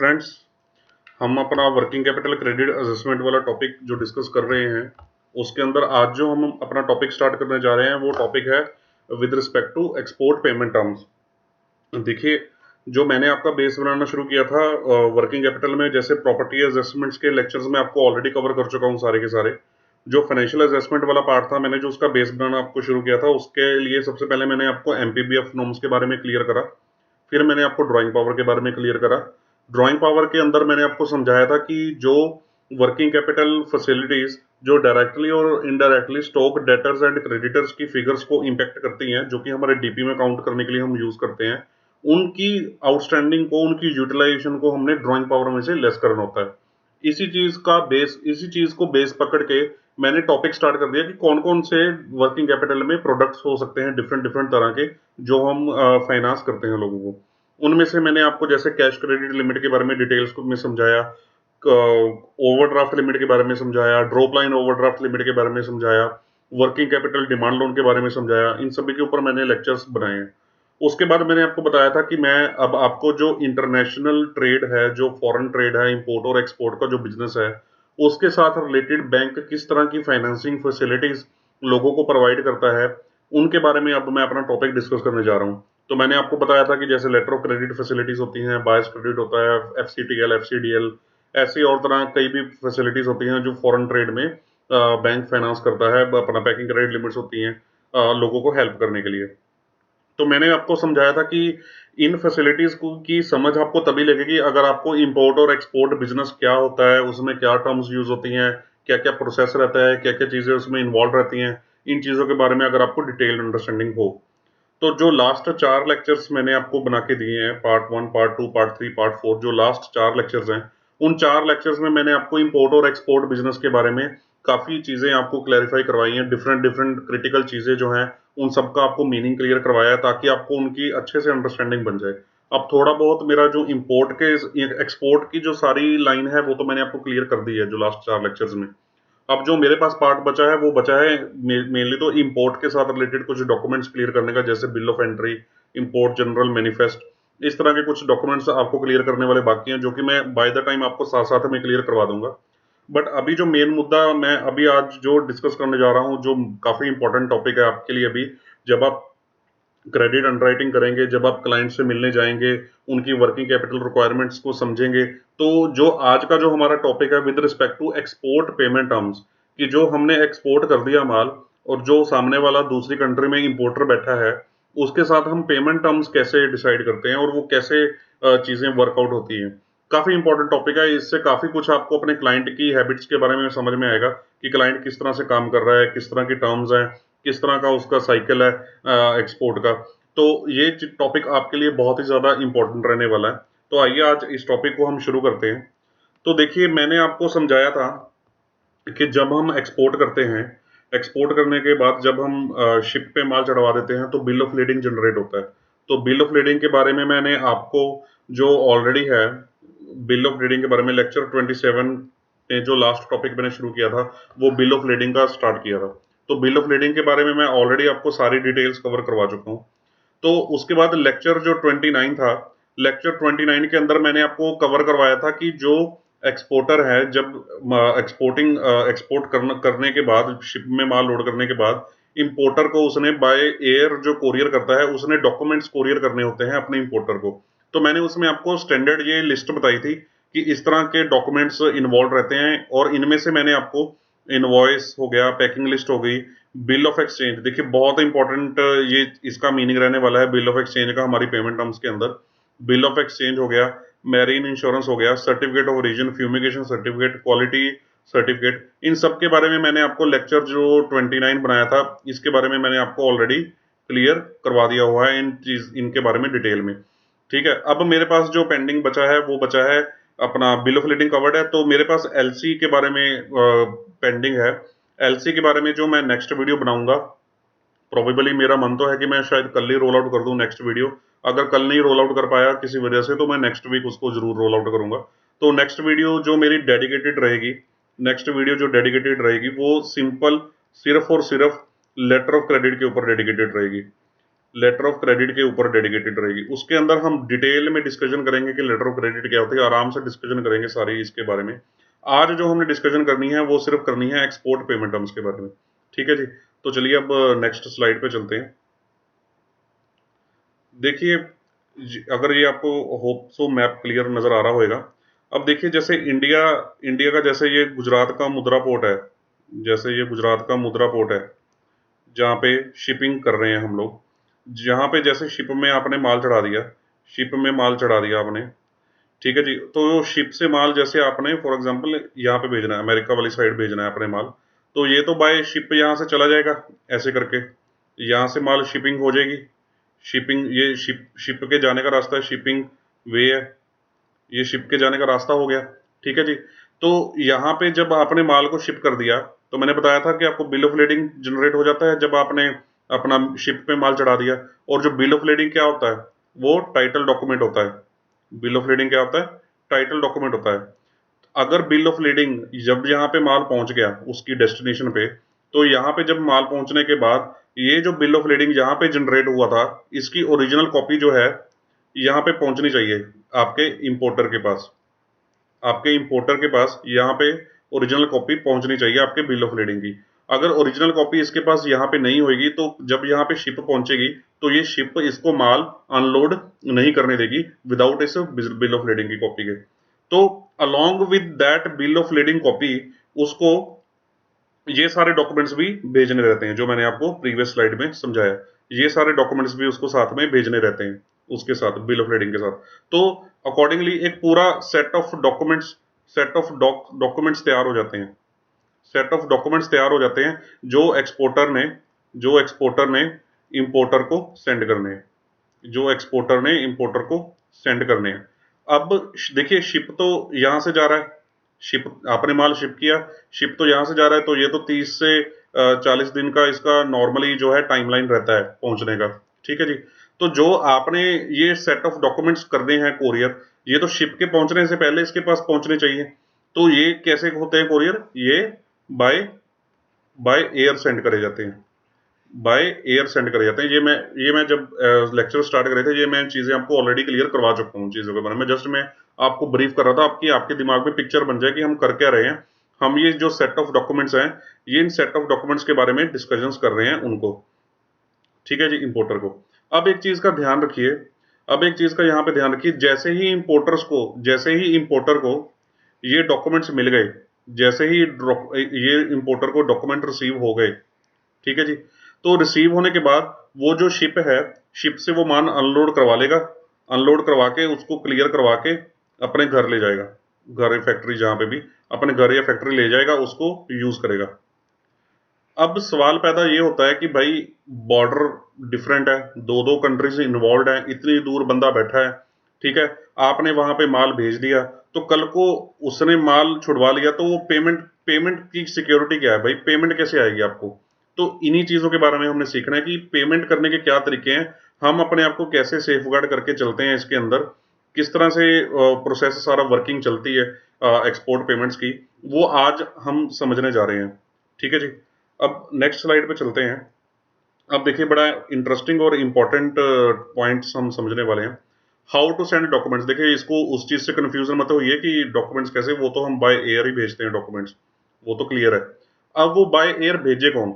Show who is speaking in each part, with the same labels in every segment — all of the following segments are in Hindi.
Speaker 1: फ्रेंड्स, हम अपना वर्किंग कैपिटल क्रेडिट असेसमेंट वाला टॉपिक जो डिस्कस कर रहे हैं उसके अंदर आज जो हम अपना टॉपिक स्टार्ट करने जा रहे हैं वो टॉपिक है with respect to export payment terms. देखिए, जो मैंने आपका बेस बनाना शुरू किया था वर्किंग कैपिटल में, जैसे प्रॉपर्टी असेसमेंट्स के लेक्चर्स में आपको ऑलरेडी कवर कर चुका हूँ सारे के सारे। जो फाइनेंशियल असेसमेंट वाला पार्ट था, मैंने जो उसका बेस बनाना आपको शुरू किया था, उसके लिए सबसे पहले मैंने आपको एमपीबीएफ नॉर्म्स के बारे में क्लियर करा। फिर मैंने आपको ड्राइंग पावर के बारे में क्लियर करा। ड्राइंग पावर के अंदर मैंने आपको समझाया था कि जो वर्किंग कैपिटल फैसिलिटीज जो डायरेक्टली और indirectly stock debtors and creditors की फिगर्स को इंपैक्ट करती हैं, जो कि हमारे डीपी में काउंट करने के लिए हम यूज करते हैं, उनकी आउटस्टैंडिंग को, उनकी यूटिलाइजेशन को हमने ड्राइंग पावर में से लेस करना होता है। इसी चीज को बेस पकड़ के मैंने टॉपिक स्टार्ट कर दिया कि कौन कौन से वर्किंग कैपिटल में प्रोडक्ट्स हो सकते हैं डिफरेंट डिफरेंट तरह के, जो हम फाइनेंस करते हैं लोगों को। उनमें से मैंने आपको जैसे कैश क्रेडिट लिमिट के बारे में डिटेल्स में समझाया, ओवरड्राफ्ट लिमिट के बारे में समझाया, ड्रॉप लाइन ओवरड्राफ्ट लिमिट के बारे में समझाया, वर्किंग कैपिटल डिमांड लोन के बारे में समझाया। इन सभी के ऊपर मैंने लेक्चर्स बनाए हैं। उसके बाद मैंने आपको बताया था कि मैं अब आपको जो इंटरनेशनल ट्रेड है, जो फॉरेन ट्रेड है, इंपोर्ट और एक्सपोर्ट का जो बिजनेस है, उसके साथ रिलेटेड बैंक किस तरह की फाइनेंसिंग फैसिलिटीज लोगों को प्रोवाइड करता है, उनके बारे में अब मैं अपना टॉपिक डिस्कस करने जा रहा हूँ। तो मैंने आपको बताया था कि जैसे लेटर ऑफ क्रेडिट फैसिलिटीज होती हैं, बायस क्रेडिट होता है, एफसीटीएल, एफसीडीएल, ऐसी और तरह कई भी फैसिलिटीज होती हैं जो फॉरेन ट्रेड में बैंक फाइनेंस करता है। अपना पैकिंग क्रेडिट लिमिट्स होती हैं लोगों को हेल्प करने के लिए। तो मैंने आपको समझाया था कि इन फैसिलिटीज को की समझ आपको तभी लगेगी अगर आपको इंपोर्ट और एक्सपोर्ट बिजनेस क्या होता है, उसमें क्या टर्म्स यूज होती हैं, क्या क्या प्रोसेस रहता है, क्या क्या चीजें उसमें इन्वॉल्व रहती हैं, इन चीजों के बारे में अगर आपको डिटेल्ड अंडरस्टैंडिंग हो। तो जो लास्ट 4 लेक्चर्स मैंने आपको बना के दिए हैं, पार्ट 1, पार्ट 2, पार्ट 3, पार्ट 4, जो लास्ट 4 लेक्चर्स हैं, उन 4 लेक्चर्स में मैंने आपको इंपोर्ट और एक्सपोर्ट बिजनेस के बारे में काफी चीजें आपको क्लैरिफाई करवाई हैं। डिफरेंट डिफरेंट क्रिटिकल चीजें जो हैं, उन सबका आपको मीनिंग क्लियर करवाया है, ताकि आपको उनकी अच्छे से अंडरस्टैंडिंग बन जाए। अब थोड़ा बहुत मेरा जो इंपोर्ट के एक्सपोर्ट की जो सारी लाइन है, वो तो मैंने आपको क्लियर कर दी है जो लास्ट 4 लेक्चर्स में। अब जो मेरे पास पार्ट बचा है, वो बचा है मेनली तो इंपोर्ट के साथ रिलेटेड कुछ डॉक्यूमेंट्स क्लियर करने का, जैसे bill of entry, import general manifest, इस तरह के कुछ डॉक्यूमेंट्स आपको क्लियर करने वाले बाकी हैं, जो कि मैं बाय द टाइम आपको साथ साथ में क्लियर करवा दूंगा। बट अभी जो मेन मुद्दा मैं अभी आज जो डिस्कस करने जा रहा हूँ, जो काफी इंपॉर्टेंट टॉपिक है आपके लिए, अभी जब आप क्रेडिट अंडरराइटिंग करेंगे, जब आप क्लाइंट से मिलने जाएंगे, उनकी वर्किंग कैपिटल रिक्वायरमेंट्स को समझेंगे, तो जो आज का जो हमारा टॉपिक है with respect to export payment terms, कि जो हमने एक्सपोर्ट कर दिया माल और जो सामने वाला दूसरी कंट्री में इंपोर्टर बैठा है, उसके साथ हम पेमेंट टर्म्स कैसे डिसाइड करते हैं और वो कैसे चीजें वर्कआउट होती हैं। काफी इंपॉर्टेंट टॉपिक है। इससे काफी कुछ आपको अपने क्लाइंट की हैबिट्स के बारे में समझ में आएगा कि क्लाइंट किस तरह से काम कर रहा है, किस तरह की टर्म्स हैं, किस तरह का उसका साइकिल है एक्सपोर्ट का। तो ये टॉपिक आपके लिए बहुत ही ज्यादा इंपॉर्टेंट रहने वाला है। तो आइए आज इस टॉपिक को हम शुरू करते हैं। तो देखिए, मैंने आपको समझाया था कि जब हम एक्सपोर्ट करते हैं, एक्सपोर्ट करने के बाद जब हम शिप पे माल चढ़वा देते हैं, तो बिल ऑफ लीडिंग जनरेट होता है। तो बिल ऑफ लीडिंग के बारे में मैंने आपको जो ऑलरेडी है, बिल ऑफ लीडिंग के बारे में लेक्चर 27 में जो लास्ट टॉपिक मैंने शुरू किया था, वो बिल ऑफ लीडिंग का स्टार्ट किया था। तो बिल ऑफ लीडिंग के बारे में मैं ऑलरेडी आपको सारी डिटेल्स कवर करवा चुका हूँ। तो उसके बाद लेक्चर जो 29 था, लेक्चर 29 के अंदर मैंने आपको कवर करवाया था कि जो एक्सपोर्टर है, जब एक्सपोर्ट करने के बाद, शिप में माल लोड करने के बाद, इंपोर्टर को उसने बाय एयर जो कोरियर करता है, उसने डॉक्यूमेंट्स कोरियर करने होते हैं अपने इंपोर्टर को। तो मैंने उसमें आपको स्टैंडर्ड ये लिस्ट बताई थी कि इस तरह के डॉक्यूमेंट्स इन्वॉल्व रहते हैं, और इनमें से मैंने आपको इनवॉइस हो गया, पैकिंग लिस्ट हो गई, बिल ऑफ एक्सचेंज। देखिए, बहुत इंपॉर्टेंट ये इसका मीनिंग रहने वाला है बिल ऑफ एक्सचेंज का हमारी पेमेंट टर्म्स के अंदर। बिल ऑफ एक्सचेंज हो गया, मैरीन इंश्योरेंस हो गया, certificate of origin, fumigation certificate, quality certificate, इन सब के बारे में मैंने आपको लेक्चर जो 29 बनाया था, इसके बारे में मैंने आपको ऑलरेडी क्लियर करवा दिया हुआ है इनके बारे में डिटेल में। ठीक है, अब मेरे पास जो पेंडिंग बचा है, वो बचा है अपना बिल ऑफ लीडिंग कवर्ड है, तो मेरे पास एलसी के बारे में पेंडिंग है। एलसी के बारे में जो मैं नेक्स्ट वीडियो बनाऊंगा, प्रोबेबली मेरा मन तो है कि मैं शायद कल ही रोल आउट कर दूं नेक्स्ट वीडियो। अगर कल नहीं रोल आउट कर पाया किसी वजह से, तो मैं नेक्स्ट वीक उसको जरूर रोल आउट करूंगा। तो नेक्स्ट वीडियो जो मेरी डेडिकेटेड रहेगी, नेक्स्ट वीडियो जो डेडिकेटेड रहेगी, वो सिंपल सिर्फ और सिर्फ लेटर ऑफ क्रेडिट के ऊपर डेडिकेटेड रहेगी। लेटर ऑफ क्रेडिट के ऊपर डेडिकेटेड रहेगी। उसके अंदर हम डिटेल में डिस्कशन करेंगे कि लेटर ऑफ क्रेडिट क्या होती है, आराम से डिस्कशन करेंगे सारी इसके बारे में। आज जो हमने डिस्कशन करनी है वो सिर्फ करनी है एक्सपोर्ट पेमेंट टर्म्स के बारे में। ठीक है जी, तो चलिए अब नेक्स्ट स्लाइड पे चलते हैं। देखिए, अगर ये आपको होप सो मैप क्लियर नजर आ रहा होगा। अब देखिए, जैसे इंडिया इंडिया का जैसे ये गुजरात का मुद्रा पोर्ट है, जैसे ये गुजरात का मुद्रा पोर्ट है जहाँ पे शिपिंग कर रहे हैं हम लोग। जहाँ पे जैसे शिप में आपने माल चढ़ा दिया, शिप में माल चढ़ा दिया आपने, ठीक है जी। तो शिप से माल जैसे आपने फॉर एग्जांपल यहाँ पे भेजना है, अमेरिका वाली साइड भेजना है अपने माल, तो ये तो बाय शिप यहाँ से चला जाएगा ऐसे करके, यहाँ से माल शिपिंग हो जाएगी। शिपिंग, ये शिप शिप के जाने का रास्ता है, शिपिंग वे है, ये शिप के जाने का रास्ता हो गया। ठीक है जी। तो यहाँ पे जब आपने माल को शिप कर दिया, तो मैंने बताया था कि आपको बिल ऑफ लेडिंग जनरेट हो जाता है जब आपने अपना शिप पे माल चढ़ा दिया। और जो बिल ऑफ लेडिंग क्या होता है, वो टाइटल डॉक्यूमेंट होता है। बिल ऑफ लेडिंग क्या होता है? टाइटल डॉक्यूमेंट होता है। अगर बिल ऑफ लेडिंग जब यहाँ पे माल पहुंच गया उसकी डेस्टिनेशन पे, तो यहाँ पे जब माल पहुंचने के बाद ये जो बिल ऑफ लेडिंग यहाँ पे जनरेट हुआ था, इसकी ओरिजिनल कॉपी जो है यहाँ पे पहुंचनी चाहिए आपके इंपोर्टर के पास। आपके इंपोर्टर के पास यहाँ पे ओरिजिनल कॉपी पहुंचनी चाहिए आपके बिल ऑफ लेडिंग की। अगर ओरिजिनल कॉपी इसके पास यहाँ पे नहीं होगी, तो जब यहाँ पे शिप पहुंचेगी तो ये शिप इसको माल अनलोड नहीं करने देगी विदाउट इस बिल ऑफ लेडिंग की कॉपी के। तो along with that bill of lading copy उसको ये सारे डॉक्यूमेंट्स भी भेजने रहते हैं, जो मैंने आपको प्रीवियस स्लाइड में समझाया। ये सारे डॉक्यूमेंट्स भी उसको साथ में भेजने रहते हैं, उसके साथ बिल ऑफ लेडिंग के साथ। तो अकॉर्डिंगली एक पूरा set of documents, set of documents तैयार हो जाते हैं, सेट ऑफ डॉक्यूमेंट्स तैयार हो जाते हैं जो एक्सपोर्टर ने इंपोर्टर को सेंड करने हैं, जो एक्सपोर्टर ने इंपोर्टर को सेंड करने हैं। अब देखिए, शिप तो यहाँ से जा रहा है, शिप आपने माल शिप किया, शिप तो यहाँ से जा रहा है, तो ये तो 30 से 40 दिन का इसका नॉर्मली जो है टाइमलाइन रहता है पहुंचने का। ठीक है जी। तो जो आपने ये सेट ऑफ डॉक्यूमेंट्स करने हैं कोरियर, ये तो शिप के पहुंचने से पहले इसके पास पहुंचने चाहिए। तो ये कैसे होते हैं कोरियर? ये बाय बाय एयर सेंड करे जाते हैं, बाय एयर सेंड करे जाते हैं। ये मैं जब लेक्चर स्टार्ट करे थे, ये मैं चीजें आपको ऑलरेडी क्लियर करवा चुका हूँ चीजों के बारे में। जस्ट मैं आपको ब्रीफ कर रहा था, आपके दिमाग में पिक्चर बन जाए कि हम कर क्या रहे हैं। हम ये जो सेट ऑफ डॉक्यूमेंट्स हैं, ये इन सेट ऑफ डॉक्यूमेंट्स के बारे में डिस्कशंस कर रहे हैं उनको। ठीक है जी, इंपोर्टर को। अब एक चीज का ध्यान रखिए, अब एक चीज का यहाँ पे ध्यान रखिए, जैसे ही इंपोर्टर को ये डॉक्यूमेंट्स मिल गए, जैसे ही ये इंपोर्टर को डॉक्यूमेंट रिसीव हो गए, ठीक है जी, तो रिसीव होने के बाद वो जो शिप है, शिप से वो मान अनलोड करवा लेगा, अनलोड करवा के उसको क्लियर करवा के अपने घर ले जाएगा, घर या फैक्ट्री, जहां पे भी अपने घर या फैक्ट्री ले जाएगा, उसको यूज करेगा। अब सवाल पैदा ये होता है कि भाई बॉर्डर डिफरेंट है, दो दो कंट्रीज इन्वॉल्व है, इतनी दूर बंदा बैठा है, ठीक है, आपने वहां पे माल भेज दिया, तो कल को उसने माल छुड़वा लिया, तो वो पेमेंट पेमेंट की सिक्योरिटी क्या है भाई? पेमेंट कैसे आएगी आपको? तो इन्हीं चीजों के बारे में हमने सीखना है कि पेमेंट करने के क्या तरीके हैं, हम अपने आप को कैसे सेफगार्ड करके चलते हैं इसके अंदर, किस तरह से प्रोसेस सारा वर्किंग चलती है एक्सपोर्ट पेमेंट्स की, वो आज हम समझने जा रहे हैं। ठीक है जी। अब नेक्स्ट स्लाइड पे चलते हैं। अब देखिए, बड़ा इंटरेस्टिंग और इंपॉर्टेंट पॉइंट्स हम समझने वाले हैं। How to send documents. देखिए, इसको उस चीज से कंफ्यूजन मत होइए कि डॉक्यूमेंट्स कैसे, वो तो हम बाय एयर ही भेजते हैं डॉक्यूमेंट्स, वो तो क्लियर है। अब वो बाय एयर भेजे कौन?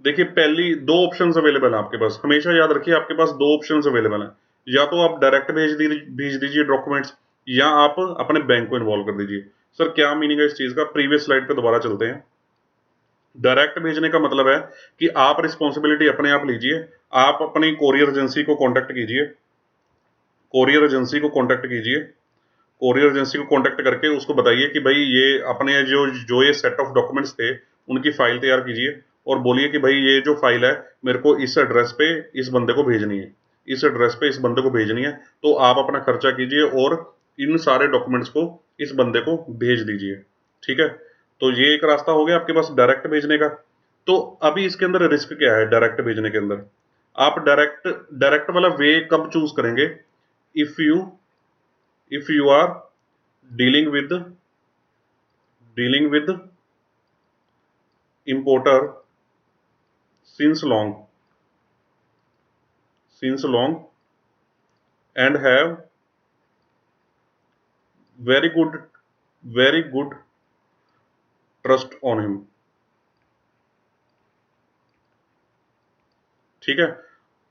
Speaker 1: देखिए, पहली दो ऑप्शंस अवेलेबल हैं आपके पास, हमेशा याद रखिए आपके पास दो ऑप्शंस अवेलेबल हैं। या तो आप डायरेक्ट भेज दीजिए डॉक्यूमेंट्स, या आप अपने बैंक को इन्वॉल्व कर दीजिए। सर क्या मीनिंग है इस चीज का? प्रीवियस स्लाइड पे दोबारा चलते हैं। डायरेक्ट भेजने का मतलब है कि आप रिस्पॉन्सिबिलिटी अपने आप लीजिए, आप अपनी कोरियर एजेंसी को कांटेक्ट कीजिए, कोरियर एजेंसी को कांटेक्ट कीजिए, कोरियर एजेंसी को कांटेक्ट करके उसको बताइए कि भाई ये अपने जो जो ये सेट ऑफ डॉक्यूमेंट्स थे उनकी फाइल तैयार कीजिए, और बोलिए कि भाई ये जो फाइल है मेरे को इस एड्रेस पे इस बंदे को भेजनी है, इस एड्रेस पे इस बंदे को भेजनी है, तो आप अपना खर्चा कीजिए और इन सारे डॉक्यूमेंट्स को इस बंदे को भेज दीजिए। ठीक है, तो ये एक रास्ता हो गया आपके पास डायरेक्ट भेजने का। तो अभी इसके अंदर रिस्क क्या है डायरेक्ट भेजने के अंदर? आप डायरेक्ट डायरेक्ट वाला वे कब चूज करेंगे? If you if you are dealing with dealing with importer since long, since long and have very good trust on him। ठीक है,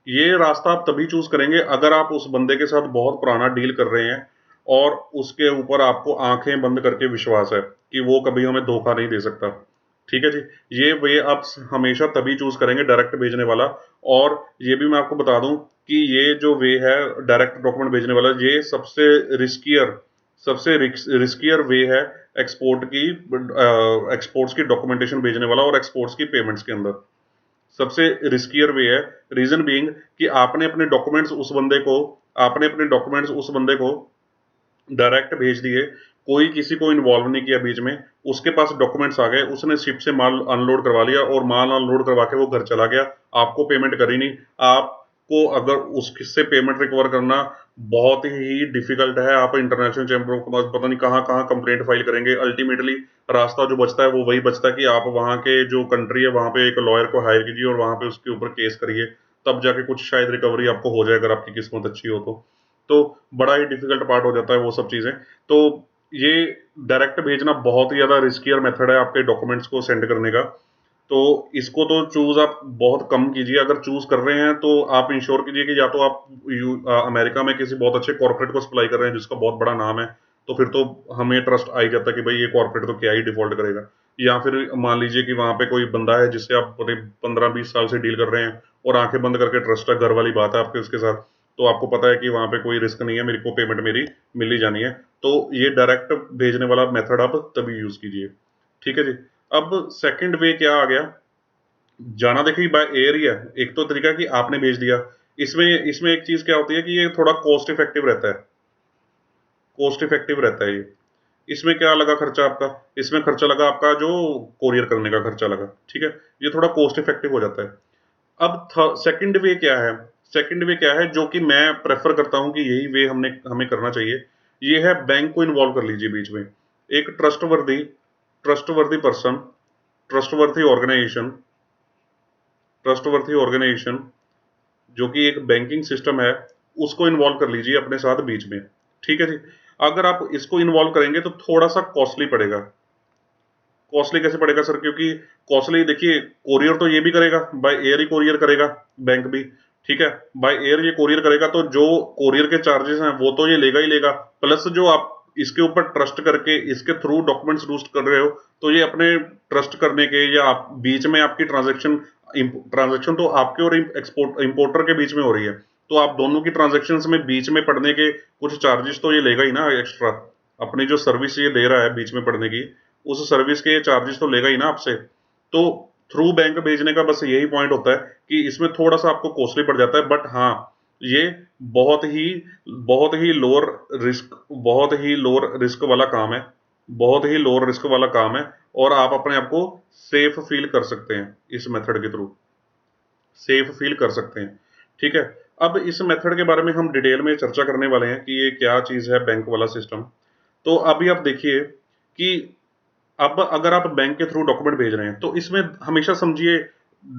Speaker 1: ये रास्ता आप तभी चूज करेंगे अगर आप उस बंदे के साथ बहुत पुराना डील कर रहे हैं और उसके ऊपर आपको आंखें बंद करके विश्वास है कि वो कभी हमें धोखा नहीं दे सकता। ठीक है जी, ये वे आप हमेशा तभी चूज करेंगे डायरेक्ट भेजने वाला। और ये भी मैं आपको बता दूं कि ये जो वे है डायरेक्ट डॉक्यूमेंट भेजने वाला, ये सबसे रिस्कियर वे है एक्सपोर्ट्स की डॉक्यूमेंटेशन भेजने वाला और एक्सपोर्ट्स की पेमेंट्स के अंदर सबसे रिस्कियर वे है। रीजन बीइंग कि आपने अपने डॉक्यूमेंट्स उस बंदे को डायरेक्ट भेज दिए, कोई किसी को इन्वॉल्व नहीं किया बीच में, उसके पास डॉक्यूमेंट्स आ गए, उसने शिप से माल अनलोड करवा लिया और माल अनलोड करवा के वो घर चला गया, आपको पेमेंट करी नहीं। आपको अगर उससे पेमेंट रिकवर करना बहुत ही डिफिकल्ट है। आप इंटरनेशनल चैंबर के पास पता नहीं कहाँ कहाँ कंप्लेंट फाइल करेंगे। अल्टीमेटली रास्ता जो बचता है वो वही बचता है कि आप वहाँ के जो कंट्री है वहाँ पे एक लॉयर को हायर कीजिए और वहाँ पे उसके ऊपर केस करिए, तब जाके कुछ शायद रिकवरी आपको हो जाए अगर आपकी किस्मत अच्छी हो तो बड़ा ही डिफिकल्ट पार्ट हो जाता है वो सब चीज़ें। तो ये डायरेक्ट भेजना बहुत ही ज़्यादा रिस्कियर मेथड है आपके डॉक्यूमेंट्स को सेंड करने का। तो इसको तो चूज आप बहुत कम कीजिए। अगर चूज कर रहे हैं तो आप इंश्योर कीजिए कि या तो आप अमेरिका में किसी बहुत अच्छे कॉर्पोरेट को सप्लाई कर रहे हैं जिसका बहुत बड़ा नाम है, तो फिर तो हमें ट्रस्ट आ ही जाता है कि भाई ये कॉर्पोरेट तो क्या ही डिफॉल्ट करेगा। या फिर मान लीजिए कि वहां पे कोई बंदा है जिससे आप पूरे 15-20 साल से डील कर रहे हैं और आंखें बंद करके ट्रस्ट है, घर वाली बात है आपके उसके साथ, तो आपको पता है कि वहां पे कोई रिस्क नहीं है, मेरे को पेमेंट मेरी मिल ही जानी है, तो ये डायरेक्ट भेजने वाला मेथड आप तभी यूज कीजिए। ठीक है जी। अब सेकंड वे क्या आ गया, जाना देखिए बाय एयर ही है। एक तो तरीका कि आपने भेज दिया, इसमें इसमें एक चीज क्या होती है कि ये थोड़ा कॉस्ट इफेक्टिव रहता है ये। इसमें क्या लगा खर्चा आपका, इसमें खर्चा लगा आपका जो कोरियर करने का खर्चा लगा। ठीक है, ये थोड़ा कॉस्ट इफेक्टिव हो जाता है। अब सेकंड वे क्या है, सेकंड वे क्या है जो कि मैं प्रेफर करता हूं कि यही वे हमें करना चाहिए, ये है बैंक को इन्वॉल्व कर लीजिए बीच में। एक trustworthy person, trustworthy organisation trustworthy organisation जो कि एक बैंकिंग सिस्टम है, उसको इन्वॉल्व कर लीजिए अपने साथ बीच में। ठीक है जी। अगर आप इसको इन्वॉल्व करेंगे तो थोड़ा सा कॉस्टली पड़ेगा। कॉस्टली कैसे पड़ेगा सर? क्योंकि कॉस्टली देखिए, कोरियर तो ये भी करेगा, बाय एयर ही कोरियर करेगा बैंक भी। ठीक है, बाय एयर ये कोरियर करेगा तो जो कोरियर के चार्जेस हैं वो तो ये लेगा ही लेगा, प्लस जो आप इसके ऊपर ट्रस्ट करके इसके थ्रू डॉक्यूमेंट्स रूस्ट कर रहे हो, तो ये अपने ट्रस्ट करने के या आप बीच में आपकी ट्रांजेक्शन तो आपके और इंपोर्टर के बीच में हो रही है, तो आप दोनों की ट्रांजेक्शन में बीच में पड़ने के कुछ चार्जेस तो ये लेगा ही ना एक्स्ट्रा। अपनी जो सर्विस ये दे रहा है बीच में पड़ने की, उस सर्विस के चार्जेस तो लेगा ही ना आपसे। तो थ्रू बैंक भेजने का बस यही पॉइंट होता है कि इसमें थोड़ा सा आपको कॉस्टली पड़ जाता है, बट हाँ ये बहुत ही बहुत ही लोअर रिस्क वाला काम है, बहुत ही लोअर रिस्क वाला काम है, और आप अपने आप को सेफ फील कर सकते हैं इस मेथड के थ्रू, सेफ फील कर सकते हैं। ठीक है, अब इस मेथड के बारे में हम डिटेल में चर्चा करने वाले हैं कि ये क्या चीज़ है बैंक वाला सिस्टम। तो अभी आप देखिए कि अब अगर आप बैंक के थ्रू डॉक्यूमेंट भेज रहे हैं तो इसमें हमेशा समझिए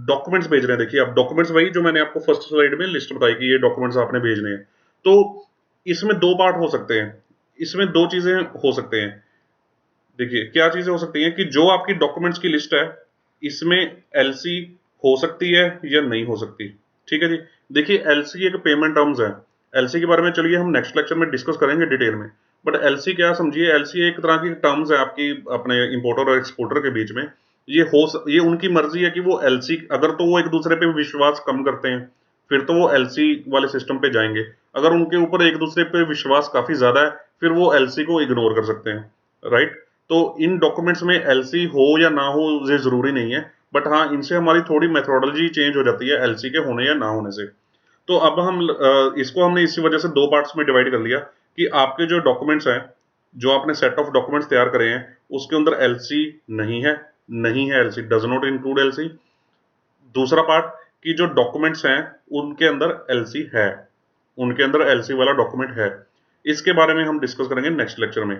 Speaker 1: डॉक्यूमेंट्स भेज रहे हैं। देखिए, अब डॉक्यूमेंट्स वही जो मैंने आपको फर्स्ट स्लाइड में लिस्ट बताई कि ये डॉक्यूमेंट्स आपने भेजने हैं, तो इसमें दो पार्ट हो सकते हैं, इसमें दो चीजें हो सकते हैं। देखिए क्या चीजें हो सकती हैं कि जो आपकी डॉक्यूमेंट्स की लिस्ट है इसमें एलसी हो सकती है या नहीं हो सकती। ठीक है जी। देखिए, एलसी एक पेमेंट टर्म्स है। एलसी के बारे में चलिए हम नेक्स्ट लेक्चर में डिस्कस करेंगे डिटेल में, बट एलसी क्या समझिए, एलसी एक तरह की टर्म्स है आपकी अपने इंपोर्टर और एक्सपोर्टर के बीच में। ये उनकी मर्जी है कि वो एलसी, अगर तो वो एक दूसरे पे विश्वास कम करते हैं फिर तो वो एलसी वाले सिस्टम पे जाएंगे, अगर उनके ऊपर एक दूसरे पे विश्वास काफी ज्यादा है फिर वो एलसी को इग्नोर कर सकते हैं। राइट। तो इन डॉक्यूमेंट्स में एलसी हो या ना हो ये जरूरी नहीं है, बट हाँ इनसे हमारी थोड़ी मेथोडोलॉजी चेंज हो जाती है एलसी के होने या ना होने से। तो अब इसको हमने इसी वजह से दो पार्ट्स में डिवाइड कर लिया कि आपके जो डॉक्यूमेंट्स हैं, जो आपने सेट ऑफ डॉक्यूमेंट्स तैयार करे हैं उसके अंदर एलसी नहीं है LC does not include LC. दूसरा पार्ट कि जो डॉक्यूमेंट्स हैं उनके अंदर एलसी है, उनके अंदर एलसी वाला डॉक्यूमेंट है। इसके बारे में हम डिस्कस करेंगे नेक्स्ट लेक्चर में,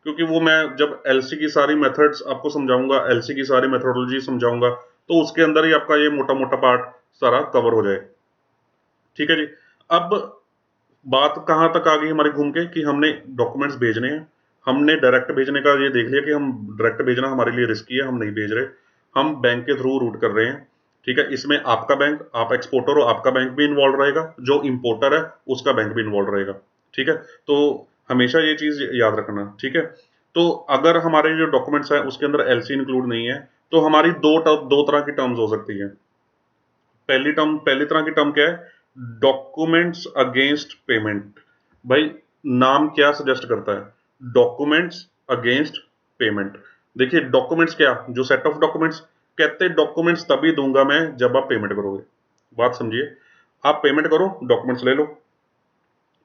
Speaker 1: क्योंकि वो मैं जब एलसी की सारी मेथड्स आपको समझाऊंगा, एलसी की सारी मेथोडोलॉजी समझाऊंगा, तो उसके अंदर ही आपका ये मोटा मोटा पार्ट सारा कवर हो जाए। ठीक है जी। अब बात कहाँ तक आ गई हमारी घूम के कि हमने डॉक्यूमेंट्स भेजने हैं, हमने डायरेक्ट भेजने का ये देख लिया कि हम डायरेक्ट भेजना हमारे लिए रिस्की है, हम नहीं भेज रहे, हम बैंक के थ्रू रूट कर रहे हैं। ठीक है, इसमें आपका बैंक, आप एक्सपोर्टर हो, आपका बैंक भी इन्वॉल्व रहेगा, जो इंपोर्टर है उसका बैंक भी इन्वॉल्व रहेगा। ठीक है, तो हमेशा ये चीज याद रखना। ठीक है, तो अगर हमारे जो डॉक्यूमेंट्स है उसके अंदर एलसी इंक्लूड नहीं है तो हमारी दो तरह की टर्म्स हो सकती है। पहली तरह की टर्म क्या है? Documents against payment. भाई नाम क्या सजेस्ट करता है? Documents against payment. देखिए डॉक्यूमेंट्स क्या, जो सेट ऑफ डॉक्यूमेंट्स, कहते डॉक्यूमेंट्स तभी दूंगा मैं जब आप पेमेंट करोगे। बात समझिए, आप पेमेंट करो, डॉक्यूमेंट्स ले लो।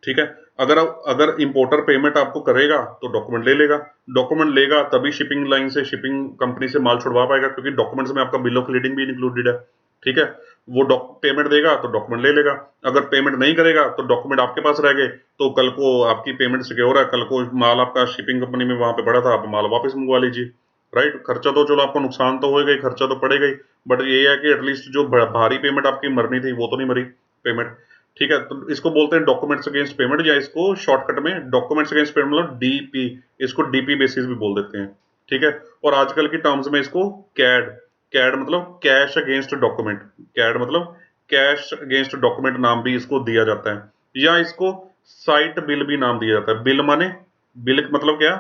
Speaker 1: ठीक है, अगर इंपोर्टर पेमेंट आपको करेगा तो डॉक्यूमेंट ले लेगा, डॉक्यूमेंट लेगा तभी शिपिंग लाइन से, शिपिंग कंपनी से माल छुड़वा पाएगा, क्योंकि डॉक्यूमेंट्स में आपका बिल ऑफ लीडिंग भी इंक्लूडेड है। ठीक है, वो पेमेंट देगा तो डॉक्यूमेंट ले लेगा, अगर पेमेंट नहीं करेगा तो डॉक्यूमेंट आपके पास रह गए, तो कल को आपकी पेमेंट सिक्योर है, कल को माल आपका शिपिंग कंपनी में वहां पे पड़ा था, आप माल वापस मंगवा लीजिए। राइट, खर्चा तो चलो आपको नुकसान तो होएगा ही, खर्चा तो पड़ेगा ही, बट ये है कि एटलीस्ट जो भारी पेमेंट आपकी मरनी थी वो तो नहीं मरी पेमेंट। ठीक है, तो इसको बोलते हैं डॉक्यूमेंट्स अगेंस्ट पेमेंट, या इसको शॉर्टकट में डॉक्यूमेंट्स अगेंस्ट पेमेंट मतलब डीपी, इसको डीपी बेसिस भी बोल देते हैं। ठीक है, और आजकल की टर्म्स में इसको कैड, कैड मतलब कैश अगेंस्ट डॉक्यूमेंट, कैड मतलब कैश अगेंस्ट डॉक्यूमेंट नाम भी इसको दिया जाता है, या इसको साइट बिल भी नाम दिया जाता है। बिल माने, बिल मतलब क्या?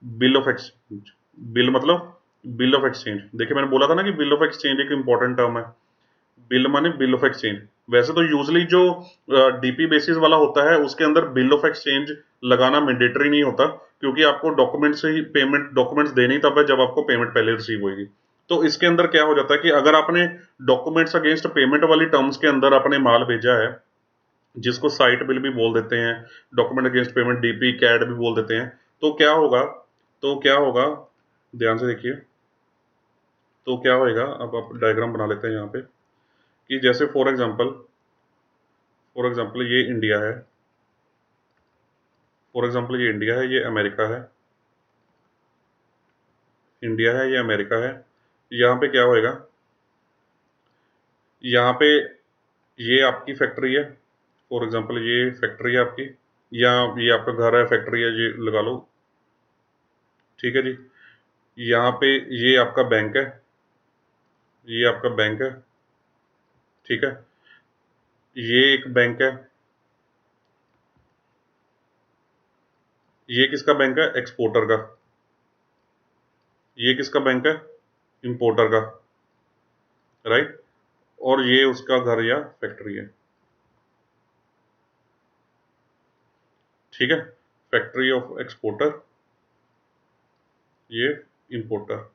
Speaker 1: Bill of exchange. बिल मतलब बिल ऑफ एक्सचेंज। देखिए मैंने बोला था ना कि बिल ऑफ एक्सचेंज एक इंपॉर्टेंट टर्म है। बिल माने बिल ऑफ एक्सचेंज। वैसे तो यूजली जो डीपी बेसिस वाला होता है उसके अंदर बिल ऑफ एक्सचेंज लगाना मैंडेटरी नहीं होता, क्योंकि आपको डॉक्यूमेंट से ही पेमेंट, डॉक्यूमेंट्स देने ही तब है जब आपको पेमेंट पहले रिसीव होगी। तो इसके अंदर क्या हो जाता है कि अगर आपने डॉक्यूमेंट्स अगेंस्ट पेमेंट वाली टर्म्स के अंदर अपने माल भेजा है, जिसको साइट बिल भी बोल देते हैं, document against payment DP CAD भी बोल देते हैं, तो क्या होगा, तो क्या होगा, ध्यान से देखिए, तो क्या होएगा। अब आप डायग्राम बना लेते हैं यहाँ पे कि जैसे फॉर एग्जांपल ये इंडिया है, फॉर एग्जांपल ये इंडिया है, ये अमेरिका है, इंडिया है, ये अमेरिका है। यहाँ पे क्या होएगा, यहाँ पे ये आपकी फैक्ट्री है, फॉर एग्जांपल ये फैक्ट्री है आपकी, या ये आपका घर है, फैक्ट्री है, ये लगा लो। ठीक है जी, यहाँ पे ये आपका बैंक है, ये आपका बैंक है। ठीक है, ये एक बैंक है, ये किसका बैंक है? एक्सपोर्टर का। ये किसका बैंक है? इंपोर्टर का। राइट, और ये उसका घर या फैक्ट्री है। ठीक है, फैक्ट्री ऑफ एक्सपोर्टर, ये इंपोर्टर।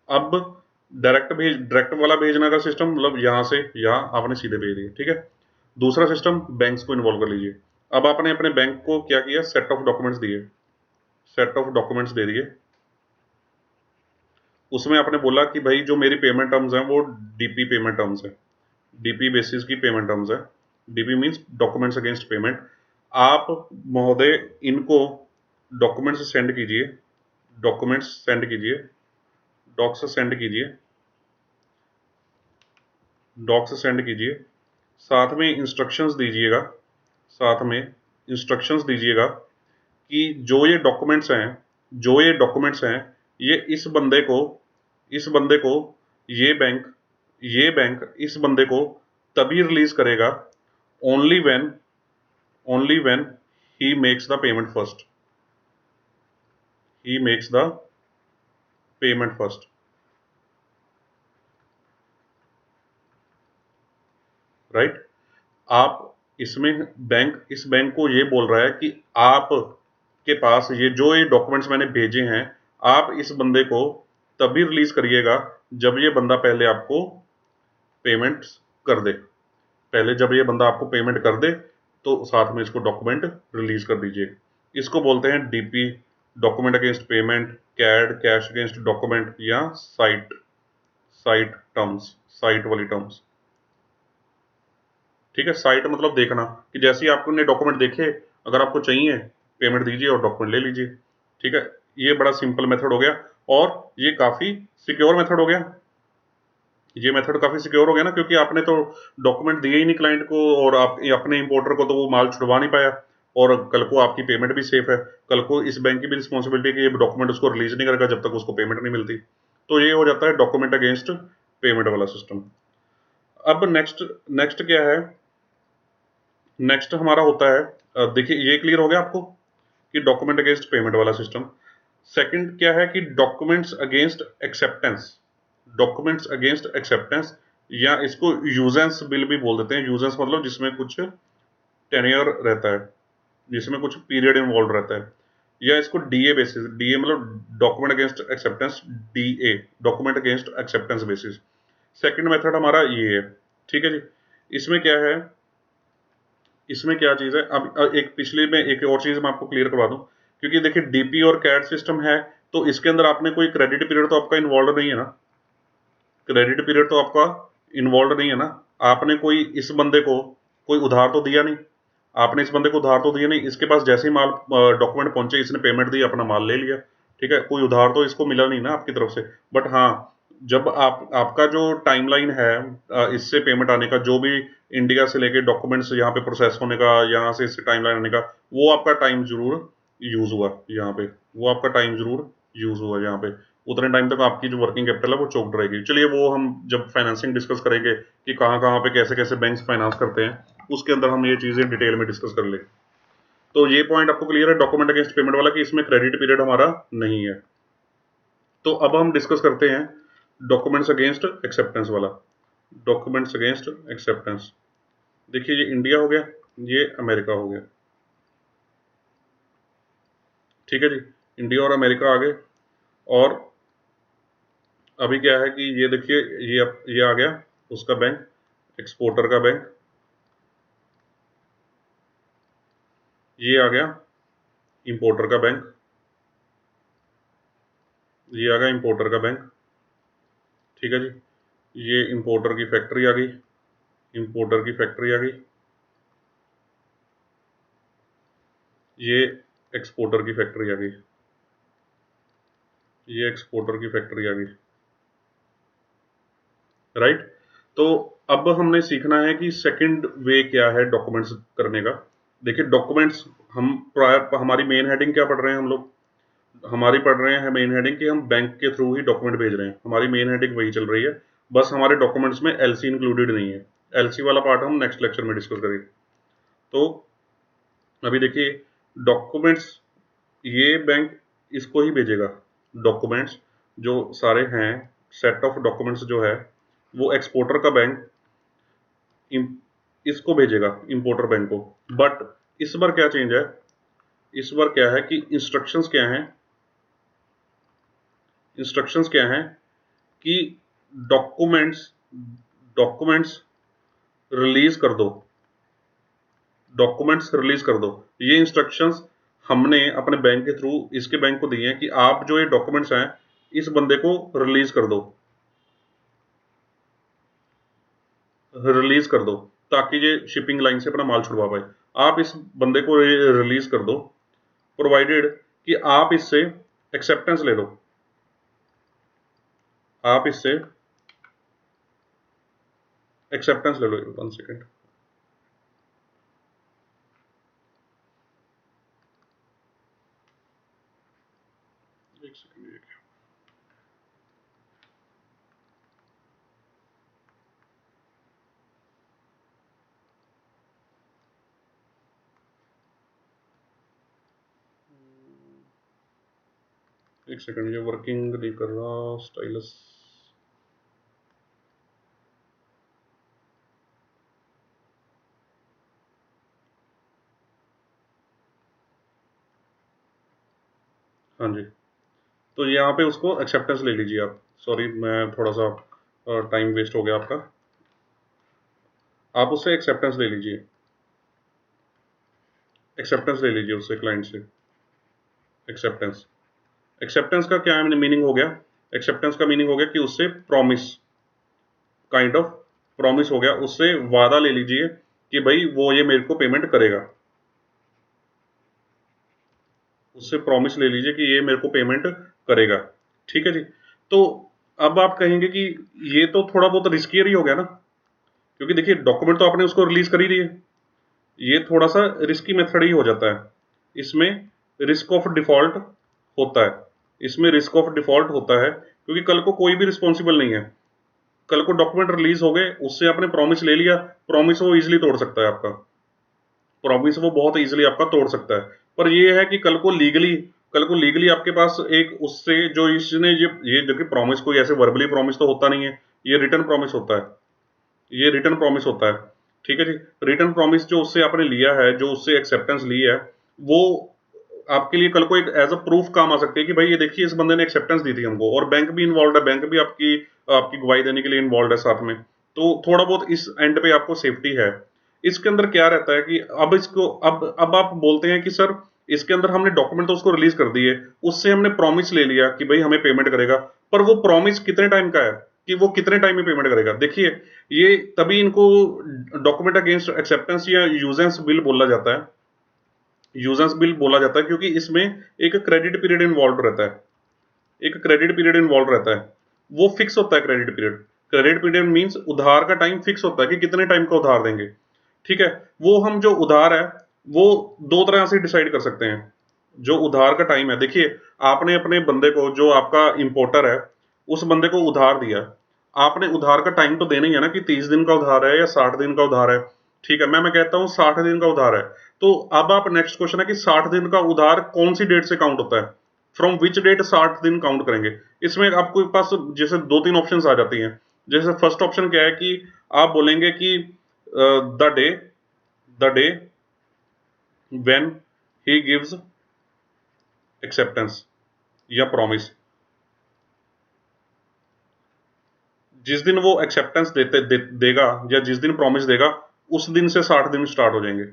Speaker 1: अब डायरेक्ट वाला भेजना का सिस्टम मतलब यहां से यहां आपने सीधे भेज दिया। ठीक है, दूसरा सिस्टम बैंक्स को इन्वॉल्व कर लीजिए। अब आपने अपने बैंक को क्या किया? सेट ऑफ डॉक्यूमेंट्स दिए, सेट ऑफ डॉक्यूमेंट्स दे दिए। उसमें आपने बोला कि भाई जो मेरी पेमेंट टर्म्स हैं वो डीपी पेमेंट टर्म्स है, डीपी बेसिस की पेमेंट टर्म्स है। DP means documents against payment. आप महोदय इनको डॉक्यूमेंट्स सेंड कीजिए, डॉक्यूमेंट्स सेंड कीजिए, डॉक्स सेंड कीजिए, डॉक्स सेंड कीजिए, साथ में इंस्ट्रक्शंस दीजिएगा, साथ में इंस्ट्रक्शंस दीजिएगा कि जो ये डॉक्यूमेंट्स हैं, जो ये डॉक्यूमेंट्स हैं, ये इस बंदे को ये बैंक इस बंदे को तभी रिलीज करेगा, only when, only when he makes the payment first, he makes the payment first. Right, आप इसमें इस बैंक को ये बोल रहा है कि आप के पास ये डॉक्यूमेंट्स मैंने भेजे हैं, आप इस बंदे को तभी रिलीज करिएगा जब ये बंदा पहले आपको पेमेंट कर दे, पहले जब ये बंदा आपको पेमेंट कर दे तो साथ में इसको डॉक्यूमेंट रिलीज कर दीजिए। इसको बोलते हैं DP, document against payment, CAD cash against document, या साइट, साइट टर्म्स, साइट वाली टर्म्स। ठीक है, साइट मतलब देखना कि जैसे ही आपने डॉक्यूमेंट देखे, अगर आपको चाहिए पेमेंट दीजिए और डॉक्यूमेंट ले लीजिए। ठीक है, ये बड़ा सिंपल मेथड हो गया और ये काफी सिक्योर मेथड हो गया। ये मेथड काफ़ी सिक्योर हो गया ना, क्योंकि आपने तो डॉक्यूमेंट दिए ही नहीं क्लाइंट को, और आप अपने इंपोर्टर को तो वो माल छुड़वा नहीं पाया, और कल को आपकी पेमेंट भी सेफ है। कल को इस बैंक की भी रिस्पॉन्सिबिलिटी है कि ये डॉक्यूमेंट उसको रिलीज नहीं करेगा जब तक उसको पेमेंट नहीं मिलती। तो ये हो जाता है डॉक्यूमेंट अगेंस्ट पेमेंट वाला सिस्टम। अब नेक्स्ट नेक्स्ट क्या है, नेक्स्ट हमारा होता है, देखिए ये क्लियर हो गया आपको कि डॉक्यूमेंट अगेंस्ट पेमेंट वाला सिस्टम। सेकंड क्या है कि documents against acceptance. Documents against acceptance, या इसको यूजेंस बिल भी बोल देते हैं। यूजेंस मतलब जिसमें कुछ टेन्योर रहता है, जिसमें कुछ पीरियड इन्वॉल्व रहता है, या इसको डीए बेसिस, डीए मतलब document against acceptance, DA document against acceptance basis. Second method हमारा ये है, ठीक है जी। इसमें क्या है, इसमें क्या चीज़ है, अब एक पिछले में एक और चीज़ मैं आपको क्लियर करवा दूं, क्योंकि देखिए डीपी और कैट सिस्टम है, तो इसके अंदर आपने कोई क्रेडिट पीरियड तो आपका इन्वॉल्व नहीं है ना, क्रेडिट पीरियड तो आपका इन्वॉल्व नहीं है ना। आपने कोई इस बंदे को कोई उधार तो दिया नहीं, आपने इस बंदे को उधार तो दिया नहीं, इसके पास जैसे ही माल डॉक्यूमेंट पहुंचे, इसने पेमेंट दी, अपना माल ले लिया, ठीक है, कोई उधार तो इसको मिला नहीं ना आपकी तरफ से। बट हाँ, जब आपका जो टाइमलाइन है इससे पेमेंट आने का, जो भी इंडिया से लेके डॉक्यूमेंट्स यहाँ पे प्रोसेस होने का, यहाँ से इससे टाइमलाइन आने का, वो आपका टाइम जरूर यूज हुआ यहाँ पे, वो आपका टाइम जरूर यूज हुआ यहाँ पे। उतने टाइम तक आपकी जो वर्किंग कैपिटल है वो चौकड रहेगी। चलिए वो हम जब फाइनेंसिंग डिस्कस करेंगे कि कहाँ कहाँ पे कैसे कैसे बैंक फाइनेंस करते हैं, उसके अंदर हम ये चीज़ें डिटेल में डिस्कस कर लेंगे। तो ये पॉइंट आपको क्लियर है डॉक्यूमेंट अगेंस्ट पेमेंट वाला, कि इसमें क्रेडिट पीरियड हमारा नहीं है। तो अब हम डिस्कस करते हैं डॉक्यूमेंट्स अगेंस्ट एक्सेप्टेंस वाला। डॉक्यूमेंट्स अगेंस्ट एक्सेप्टेंस, देखिए ये इंडिया हो गया, ये अमेरिका हो गया, ठीक है जी। इंडिया और अमेरिका आ गए, और अभी क्या है कि ये देखिए, ये आ गया उसका बैंक, एक्सपोर्टर का बैंक, ये आ गया इंपोर्टर का बैंक, ये आ गया इंपोर्टर का बैंक, ठीक है जी। ये इंपोर्टर की फैक्ट्री आ गई, इंपोर्टर की फैक्ट्री आ गई, ये एक्सपोर्टर की फैक्ट्री आ गई, ये एक्सपोर्टर की फैक्ट्री आ गई, राइट। तो अब हमने सीखना है कि सेकंड वे क्या है डॉक्यूमेंट्स करने का। देखिए डॉक्यूमेंट्स, हम प्राय हमारी मेन हेडिंग क्या पढ़ रहे हैं हम लोग, हमारी पढ़ रहे हैं मेन हेडिंग कि हम बैंक के थ्रू ही डॉक्यूमेंट भेज रहे हैं, हमारी मेन हेडिंग वही चल रही है। बस हमारे डॉक्यूमेंट्स में एलसी इंक्लूडेड नहीं है, एलसी वाला पार्ट हम नेक्स्ट लेक्चर में डिस्कस करेंगे। तो अभी देखिए डॉक्यूमेंट्स, ये बैंक इसको ही भेजेगा, डॉक्यूमेंट्स जो सारे हैं, सेट ऑफ डॉक्यूमेंट्स जो है, वो एक्सपोर्टर का बैंक इसको भेजेगा इंपोर्टर बैंक को। बट इस बार क्या चेंज है, इस बार क्या है कि इंस्ट्रक्शंस क्या हैं, इंस्ट्रक्शंस क्या हैं कि डॉक्यूमेंट्स डॉक्यूमेंट्स रिलीज कर दो, डॉक्यूमेंट्स रिलीज कर दो। ये इंस्ट्रक्शंस हमने अपने बैंक के थ्रू इसके बैंक को दिए हैं कि आप जो ये डॉक्यूमेंट्स हैं इस बंदे को रिलीज कर दो, रिलीज कर दो, ताकि ये शिपिंग लाइन से अपना माल छुड़वा पाए। आप इस बंदे को रिलीज कर दो, प्रोवाइडेड कि आप इससे एक्सेप्टेंस ले लो, आप इससे एक्सेप्टेंस ले लो। 1 सेकेंड, एक सेकेंड, एक सेकेंड, ये वर्किंग नहीं कर रहा स्टाइलस। हाँ जी, तो यहाँ पे उसको एक्सेप्टेंस ले लीजिए आप। सॉरी, मैं थोड़ा सा टाइम वेस्ट हो गया आपका। आप उससे एक्सेप्टेंस ले लीजिए, एक्सेप्टेंस ले लीजिए उससे, क्लाइंट से एक्सेप्टेंस। एक्सेप्टेंस का क्या मीनिंग हो गया, एक्सेप्टेंस का मीनिंग हो गया कि उससे प्रॉमिस, काइंड ऑफ प्रॉमिस हो गया, उससे वादा ले लीजिए कि भाई वो ये मेरे को पेमेंट करेगा, उससे प्रॉमिस ले लीजिए कि ये मेरे को पेमेंट करेगा, ठीक है जी। तो अब आप कहेंगे कि ये तो थोड़ा बहुत रिस्कियर ही हो गया ना, क्योंकि देखिए डॉक्यूमेंट तो आपने उसको रिलीज कर ही दिए, ये थोड़ा सा रिस्की मेथड ही हो जाता है। इसमें रिस्क ऑफ डिफॉल्ट होता है, इसमें रिस्क ऑफ डिफॉल्ट होता है, क्योंकि कल को कोई भी रिस्पॉन्सिबल नहीं है। कल को डॉक्यूमेंट रिलीज हो गए, उससे आपने प्रॉमिस ले लिया, प्रॉमिस वो इजीली तोड़ सकता है आपका, प्रॉमिस वो बहुत इजीली आपका तोड़ सकता है। पर ये है कि कल को लीगली आपके पास एक उससे जो इसने ये देखिए प्रॉमिस कोई ऐसे वर्बली प्रॉमिस तो होता नहीं है, ये रिटर्न प्रॉमिस होता है, ये रिटर्न प्रॉमिस होता है। ठीक है जी, रिटर्न प्रॉमिस जो उससे आपने लिया है, जो उससे एक्सेप्टेंस ली है, वो आपके लिए कल को एक एज अ प्रूफ काम आ सकती है कि भाई ये देखिए इस बंदे ने एक्सेप्टेंस दी थी हमको, और बैंक भी इन्वॉल्व है, बैंक भी आपकी आपकी गवाही देने के लिए इन्वॉल्व है साथ में, तो थोड़ा बहुत इस एंड पे आपको सेफ्टी है। इसके अंदर क्या रहता है कि अब इसको अब आप बोलते हैं कि सर इसके अंदर हमने डॉक्यूमेंट तो उसको रिलीज कर दिए, उससे हमने प्रॉमिस ले लिया कि भाई हमें पेमेंट करेगा, पर वो प्रॉमिस कितने टाइम का है, कि वो कितने टाइम में पेमेंट करेगा। देखिए ये तभी इनको डॉक्यूमेंट अगेंस्ट एक्सेप्टेंस या यूजेंस बिल बोला जाता है, यूजेंस बिल बोला जाता है, क्योंकि इसमें एक क्रेडिट पीरियड इन्वॉल्व रहता है, एक क्रेडिट पीरियड इन्वॉल्व रहता है, वो फिक्स होता है credit period. Credit period means उधार का टाइम फिक्स होता है कि कितने टाइम का उधार देंगे। ठीक है, वो हम जो उधार है वो दो तरह से डिसाइड कर सकते हैं। जो उधार का टाइम है, देखिए आपने अपने बंदे को, जो आपका इंपोर्टर है, उस बंदे को उधार दिया, आपने उधार का टाइम तो देना ही है ना, कि 30 दिन का उधार है या 60 दिन का उधार है। ठीक है, मैं कहता हूँ 60 दिन का उधार है। तो अब आप नेक्स्ट क्वेश्चन है कि 60 दिन का उधार कौन सी डेट से काउंट होता है, फ्रॉम विच डेट 60 दिन काउंट करेंगे। इसमें आपके पास जैसे दो तीन ऑप्शंस आ जाती हैं। जैसे फर्स्ट ऑप्शन क्या है कि आप बोलेंगे कि the day when he gives acceptance या प्रॉमिस, जिस दिन वो एक्सेप्टेंस देगा या जिस दिन प्रॉमिस देगा, उस दिन से 60 दिन स्टार्ट हो जाएंगे।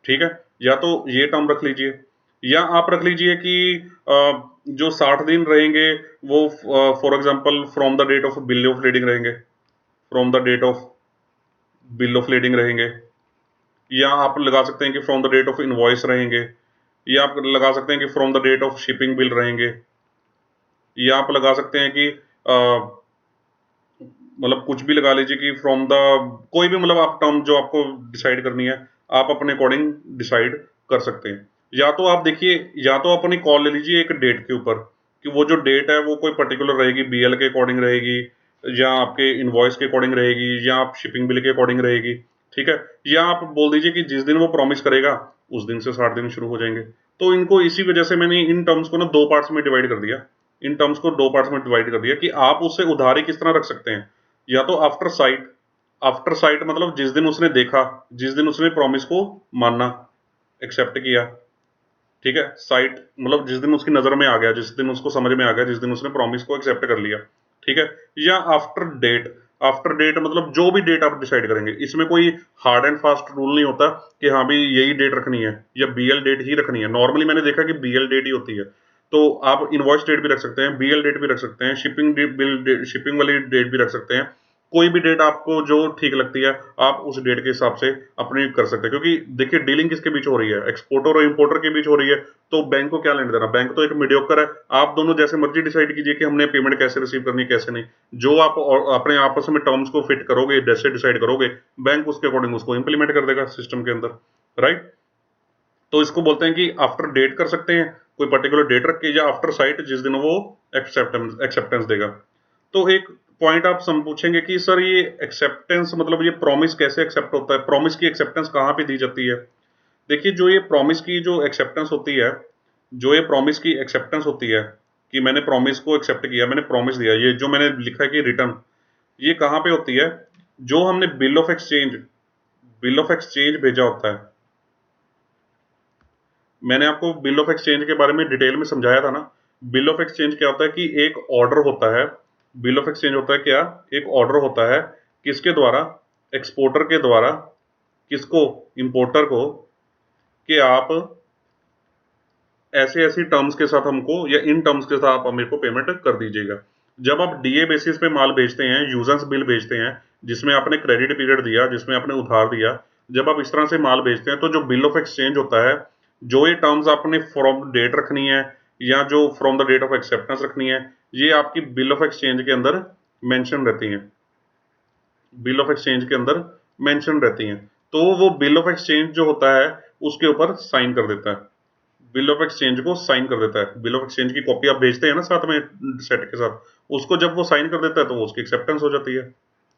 Speaker 1: ठीक है, या तो ये टर्म रख लीजिए, या आप रख लीजिए कि जो 60 दिन रहेंगे वो for example from the date of bill of lading रहेंगे, from the date of bill of lading रहेंगे, या आप लगा सकते हैं कि from the date of invoice रहेंगे, या आप लगा सकते हैं कि from the date of shipping bill रहेंगे, या आप लगा सकते हैं कि मतलब कुछ भी लगा लीजिए कि फ्रॉम द कोई भी, मतलब आप टर्म जो आपको डिसाइड करनी है आप अपने अकॉर्डिंग डिसाइड कर सकते हैं। या तो आप देखिए, या तो अपनी कॉल ले लीजिए एक डेट के ऊपर, कि वो जो डेट है वो कोई पर्टिकुलर रहेगी, बीएल के अकॉर्डिंग रहेगी, या आपके इनवॉइस के अकॉर्डिंग रहेगी, या आप शिपिंग बिल के अकॉर्डिंग रहेगी। ठीक है, या आप बोल दीजिए कि जिस दिन वो प्रॉमिस करेगा उस दिन से 60 दिन शुरू हो जाएंगे। तो इनको इसी वजह से मैंने इन टर्म्स को ना दो पार्ट्स में डिवाइड कर दिया, इन टर्म्स को दो पार्ट्स में डिवाइड कर दिया कि आप उससे उधारी किस तरह रख सकते हैं। या तो आफ्टर साइट, आफ्टर साइट मतलब जिस दिन उसने देखा, जिस दिन उसने प्रॉमिस को माना, एक्सेप्ट किया। ठीक है, साइट मतलब जिस दिन उसकी नजर में आ गया, जिस दिन उसको समझ में आ गया, जिस दिन उसने प्रॉमिस को एक्सेप्ट कर लिया। ठीक है, या आफ्टर डेट, आफ्टर डेट मतलब जो भी डेट आप डिसाइड करेंगे, इसमें कोई हार्ड एंड फास्ट रूल नहीं होता कि हाँ भी यही डेट रखनी है या बीएल डेट ही रखनी है। नॉर्मली मैंने देखा कि बीएल डेट ही होती है, तो आप इनवॉइस डेट भी रख सकते हैं, बीएल डेट भी रख सकते हैं, शिपिंग वाली डेट भी रख सकते हैं। कोई भी डेट आपको जो ठीक लगती है आप उस डेट के हिसाब से अपनी कर सकते हैं, क्योंकि देखिए डीलिंग किसके बीच हो रही है, एक्सपोर्टर और इंपोर्टर के बीच हो रही है, तो बैंक को क्या लेने देना, बैंक तो एक मीडियोकर है। आप दोनों जैसे मर्जी डिसाइड कीजिए कि हमने पेमेंट कैसे रिसीव करनी है कैसे नहीं, जो आप अपने आपस में टर्म्स को फिट करोगे, जैसे डिसाइड करोगे, बैंक उसके अकॉर्डिंग उसको इंप्लीमेंट कर देगा सिस्टम के अंदर, राइट। तो इसको बोलते हैं कि आफ्टर डेट कर सकते हैं, कोई पर्टिकुलर डेट रख के, या आफ्टर साइट जिस दिन वो एक्सेप्टेंस देगा। तो एक पॉइंट आप सम पूछेंगे कि सर ये एक्सेप्टेंस मतलब ये प्रॉमिस कैसे एक्सेप्ट होता है, प्रॉमिस की एक्सेप्टेंस कहाँ पे दी जाती है। देखिए जो ये प्रॉमिस की जो एक्सेप्टेंस होती है, जो ये प्रॉमिस की एक्सेप्टेंस होती है कि मैंने प्रॉमिस को एक्सेप्ट किया, मैंने प्रॉमिस दिया, ये जो मैंने लिखा है कि रिटर्न, ये कहाँ पे होती है, जो हमने बिल ऑफ एक्सचेंज भेजा होता है। मैंने आपको बिल ऑफ एक्सचेंज के बारे में डिटेल में समझाया था ना। बिल ऑफ एक्सचेंज क्या होता है कि एक ऑर्डर होता है, बिल ऑफ एक्सचेंज होता है क्या, एक ऑर्डर होता है, किसके द्वारा, एक्सपोर्टर के द्वारा, किसको, इंपोर्टर को, कि आप ऐसे ऐसी टर्म्स के साथ हमको, या इन टर्म्स के साथ आप मेरे को पेमेंट कर दीजिएगा। जब आप डीए बेसिस पे माल बेचते हैं, यूजेंस बिल बेचते हैं, जिसमें आपने क्रेडिट पीरियड दिया, जिसमें आपने उधार दिया, जब आप इस तरह से माल बेचते हैं तो जो बिल ऑफ एक्सचेंज होता है, जो ये टर्म्स आपने फ्रॉम डेट रखनी है, या जो from the date of acceptance रखनी है, ये आपकी बिल ऑफ एक्सचेंज के अंदर मेंशन रहती हैं, बिल ऑफ एक्सचेंज के अंदर मेंशन रहती हैं। तो वो बिल ऑफ एक्सचेंज जो होता है उसके ऊपर साइन कर देता है, बिल ऑफ एक्सचेंज को साइन कर देता है। बिल ऑफ एक्सचेंज की कॉपी आप भेजते हैं ना साथ में सेट के साथ, उसको जब वो साइन कर देता है तो वो उसकी एक्सेप्टेंस हो जाती है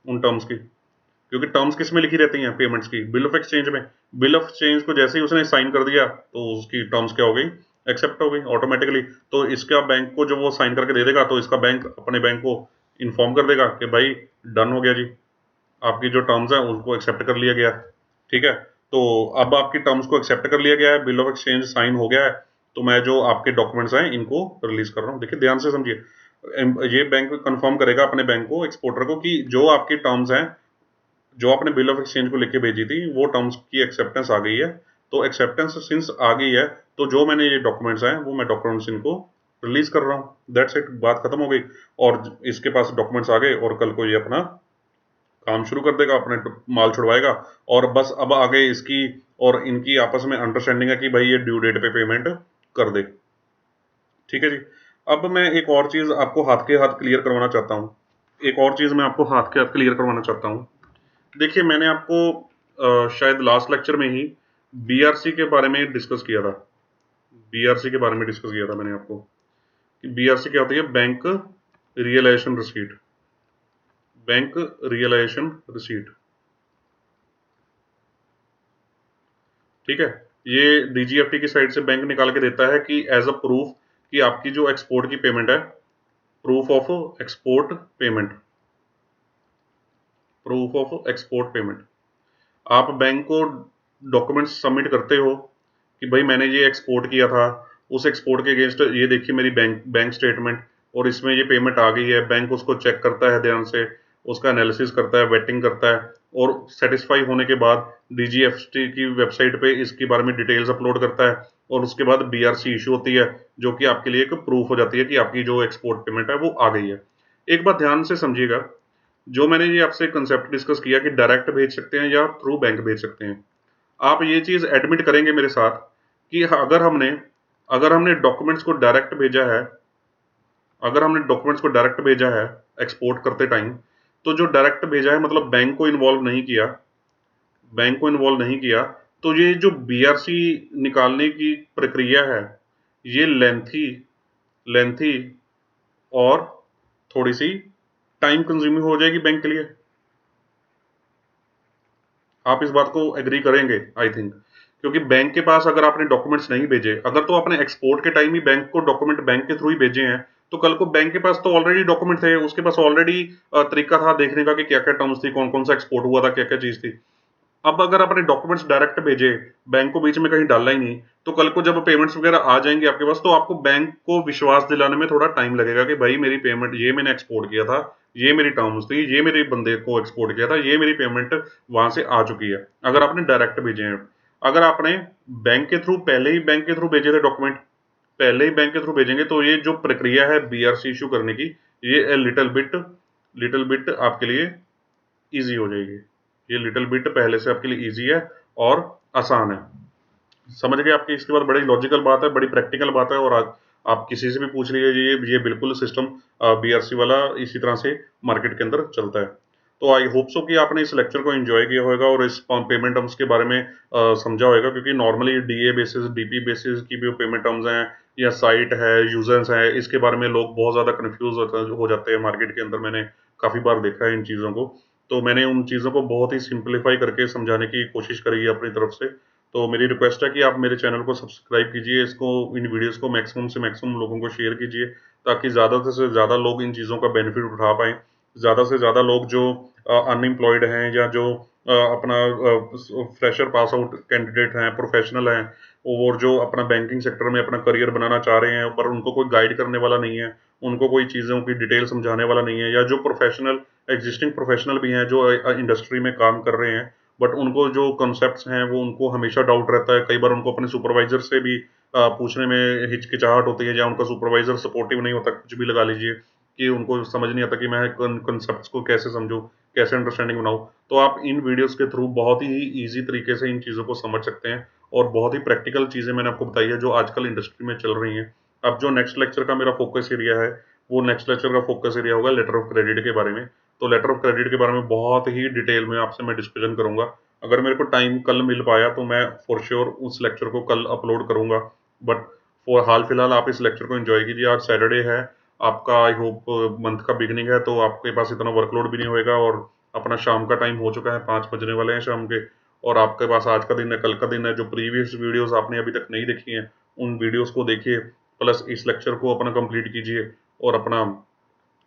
Speaker 1: उन टर्म्स की, क्योंकि टर्म्स किस में लिखी रहती हैं पेमेंट्स की, बिल ऑफ एक्सचेंज में। बिल ऑफ एक्सचेंज को जैसे ही उसने साइन कर दिया तो उसकी टर्म्स क्या हो गई, एक्सेप्ट हो गई ऑटोमेटिकली। तो इसका बैंक को जब वो साइन करके दे देगा तो इसका बैंक अपने बैंक को इन्फॉर्म कर देगा कि भाई डन हो गया जी, आपकी जो टर्म्स है उसको एक्सेप्ट कर लिया गया, ठीक है। तो अब आपकी टर्म्स को एक्सेप्ट कर लिया गया है, बिल ऑफ एक्सचेंज साइन हो गया है, तो मैं जो आपके डॉक्यूमेंट्स हैं इनको रिलीज कर रहा हूँ। देखिए ध्यान से समझिए, ये बैंक कंफर्म करेगा अपने बैंक को, एक्सपोर्टर को, कि जो आपकी टर्म्स हैं, जो आपने बिल ऑफ एक्सचेंज को लिख के भेजी थी, वो टर्म्स की एक्सेप्टेंस आ गई है। तो एक्सेप्टेंस सिंस आ गई है, तो जो मैंने ये डॉक्यूमेंट्स हैं वो मैं डॉक्यूमेंट्स इनको रिलीज कर रहा हूँ, दैट्स इट, बात खत्म हो गई। और इसके पास डॉक्यूमेंट्स आ गए और कल को ये अपना काम शुरू कर देगा, अपने माल छुड़वाएगा। और बस अब आगे इसकी और इनकी आपस में अंडरस्टैंडिंग है कि भाई ये ड्यू डेट पे पेमेंट कर दे, ठीक है जी। अब मैं एक और चीज़ आपको हाथ के हाथ क्लियर करवाना चाहता हूँ, एक और चीज़ मैं आपको हाथ के हाथ क्लियर करवाना चाहता हूँ। देखिए मैंने आपको शायद लास्ट लेक्चर में ही बीआरसी के बारे में डिस्कस किया था, बीआरसी के बारे में डिस्कस किया था मैंने आपको कि बीआरसी क्या होती है, bank realisation receipt, bank realisation receipt, ठीक है। ये डीजीएफटी की साइड से बैंक निकाल के देता है कि एज अ प्रूफ कि आपकी जो एक्सपोर्ट की पेमेंट है, proof of export payment, proof of export payment, आप बैंक को डॉक्यूमेंट्स सबमिट करते हो कि भाई मैंने ये एक्सपोर्ट किया था, उस एक्सपोर्ट के अगेंस्ट ये देखिए मेरी बैंक स्टेटमेंट, और इसमें ये पेमेंट आ गई है। बैंक उसको चेक करता है ध्यान से, उसका एनालिसिस करता है, वेटिंग करता है, और सेटिस्फाई होने के बाद डीजीएफटी की वेबसाइट पे इसके बारे में डिटेल्स अपलोड करता है, और उसके बाद बीआरसी इशू होती है, जो कि आपके लिए एक प्रूफ हो जाती है कि आपकी जो एक्सपोर्ट पेमेंट है वो आ गई है। एक बात ध्यान से समझिएगा, जो मैंने ये आपसे कंसेप्ट डिस्कस किया कि डायरेक्ट भेज सकते हैं या थ्रू बैंक भेज सकते हैं, आप ये चीज़ एडमिट करेंगे मेरे साथ कि अगर हमने डॉक्यूमेंट्स को डायरेक्ट भेजा है, अगर हमने डॉक्यूमेंट्स को डायरेक्ट भेजा है एक्सपोर्ट करते टाइम, तो जो डायरेक्ट भेजा है मतलब बैंक को इन्वॉल्व नहीं किया, बैंक को इन्वॉल्व नहीं किया, तो ये जो बीआरसी निकालने की प्रक्रिया है, ये लेंथी लेंथी और थोड़ी सी टाइम कंज्यूमिंग हो जाएगी बैंक के लिए। आप इस बात को एग्री करेंगे आई थिंक, क्योंकि बैंक के पास अगर आपने डॉक्यूमेंट्स नहीं भेजे, अगर तो आपने एक्सपोर्ट के टाइम ही बैंक को डॉक्यूमेंट बैंक के थ्रू ही भेजे हैं, तो कल को बैंक के पास तो ऑलरेडी डॉक्यूमेंट थे, उसके पास ऑलरेडी तरीका था देखने का कि क्या क्या टर्म्स थी, कौन कौन सा एक्सपोर्ट हुआ था, क्या क्या चीज़ थी। अब अगर आपने डॉक्यूमेंट्स डायरेक्ट भेजे, बैंक को बीच में कहीं डाला ही नहीं, तो कल को जब पेमेंट्स वगैरह आ जाएंगे आपके पास, तो आपको बैंक को विश्वास दिलाने में थोड़ा टाइम लगेगा कि भाई मेरी पेमेंट, ये मैंने एक्सपोर्ट किया था, ये मेरी टर्म्स थी, ये मेरे बंदे को एक्सपोर्ट किया था, ये मेरी पेमेंट वहां से आ चुकी है, अगर आपने डायरेक्ट भेजे हैं। अगर आपने बैंक के थ्रू, पहले ही बैंक के थ्रू भेजे थे डॉक्यूमेंट, पहले ही बैंक के थ्रू भेजेंगे, तो ये जो प्रक्रिया है बीआरसी इशू करने की, ये लिटिल बिट आपके लिए ईजी हो जाएगी। ये लिटिल बिट पहले से आपके लिए ईजी है और आसान है। समझ गए आपकी इसके बाद, बड़ी लॉजिकल बात है, बड़ी प्रैक्टिकल बात है, और आप किसी से भी पूछ लीजिए, ये बिल्कुल सिस्टम बीआरसी वाला इसी तरह से मार्केट के अंदर चलता है। तो आई होप सो कि आपने इस लेक्चर को एंजॉय किया होगा और इस पेमेंट टर्म्स के बारे में समझा होगा, क्योंकि normally DA basis, DP basis की भी पेमेंट टर्म्स हैं, या साइट है, यूजर्स है, इसके बारे में लोग बहुत ज़्यादा कन्फ्यूज हो जाते हैं मार्केट के अंदर। मैंने काफ़ी बार देखा है इन चीज़ों को, तो मैंने उन चीज़ों को बहुत ही सिंप्लीफाई करके समझाने की कोशिश करी है अपनी तरफ से। तो मेरी रिक्वेस्ट है कि आप मेरे चैनल को सब्सक्राइब कीजिए, इसको, इन वीडियोस को मैक्सिमम से मैक्सिमम लोगों को शेयर कीजिए, ताकि ज़्यादा से ज़्यादा लोग इन चीज़ों का बेनिफिट उठा पाएँ। ज़्यादा से ज़्यादा लोग जो अनएम्प्लॉयड हैं, या जो अपना फ्रेशर पास आउट कैंडिडेट हैं, प्रोफेशनल हैं, और जो अपना बैंकिंग सेक्टर में अपना करियर बनाना चाह रहे हैं, पर उनको कोई गाइड करने वाला नहीं है, उनको कोई चीज़ों की डिटेल समझाने वाला नहीं है, या जो प्रोफेशनल, एग्जिस्टिंग प्रोफेशनल भी हैं जो इंडस्ट्री में काम कर रहे हैं, बट उनको जो कॉन्सेप्ट्स हैं वो उनको हमेशा डाउट रहता है, कई बार उनको अपने सुपरवाइजर से भी पूछने में हिचकिचाहट होती है, या उनका सुपरवाइजर सपोर्टिव नहीं होता, कुछ भी लगा लीजिए, कि उनको समझ नहीं आता कि मैं कॉन्सेप्ट्स को कैसे समझूं, कैसे अंडरस्टैंडिंग बनाऊं। तो आप इन वीडियोस के थ्रू बहुत ही ईजी तरीके से इन चीज़ों को समझ सकते हैं, और बहुत ही प्रैक्टिकल चीज़ें मैंने आपको बताई है जो आजकल इंडस्ट्री में चल रही हैं, अब जो नेक्स्ट लेक्चर का मेरा फोकस एरिया है, वो नेक्स्ट लेक्चर का फोकस एरिया होगा लेटर ऑफ क्रेडिट के बारे में। तो लेटर ऑफ क्रेडिट के बारे में बहुत ही डिटेल में आपसे मैं डिस्कशन करूंगा। अगर मेरे को टाइम कल मिल पाया तो मैं फॉर श्योर उस लेक्चर को कल अपलोड करूंगा, बट फॉर हाल फिलहाल आप इस लेक्चर को एंजॉय कीजिए। आज सैटरडे है आपका, आई होप मंथ का बिगनिंग है, तो आपके पास इतना वर्कलोड भी नहीं होएगा, और अपना शाम का टाइम हो चुका है, 5 बजने वाले हैं शाम के, और आपके पास आज का दिन है, कल का दिन है। जो प्रीवियस वीडियोस आपने अभी तक नहीं देखी हैं उन वीडियोस को देखिए, प्लस इस लेक्चर को अपना कंप्लीट कीजिए, और अपना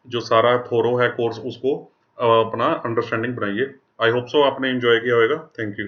Speaker 1: जो सारा थोरो है कोर्स उसको अपना अंडरस्टैंडिंग बनाइए। आई होप सो आपने एंजॉय किया होगा। Thank you.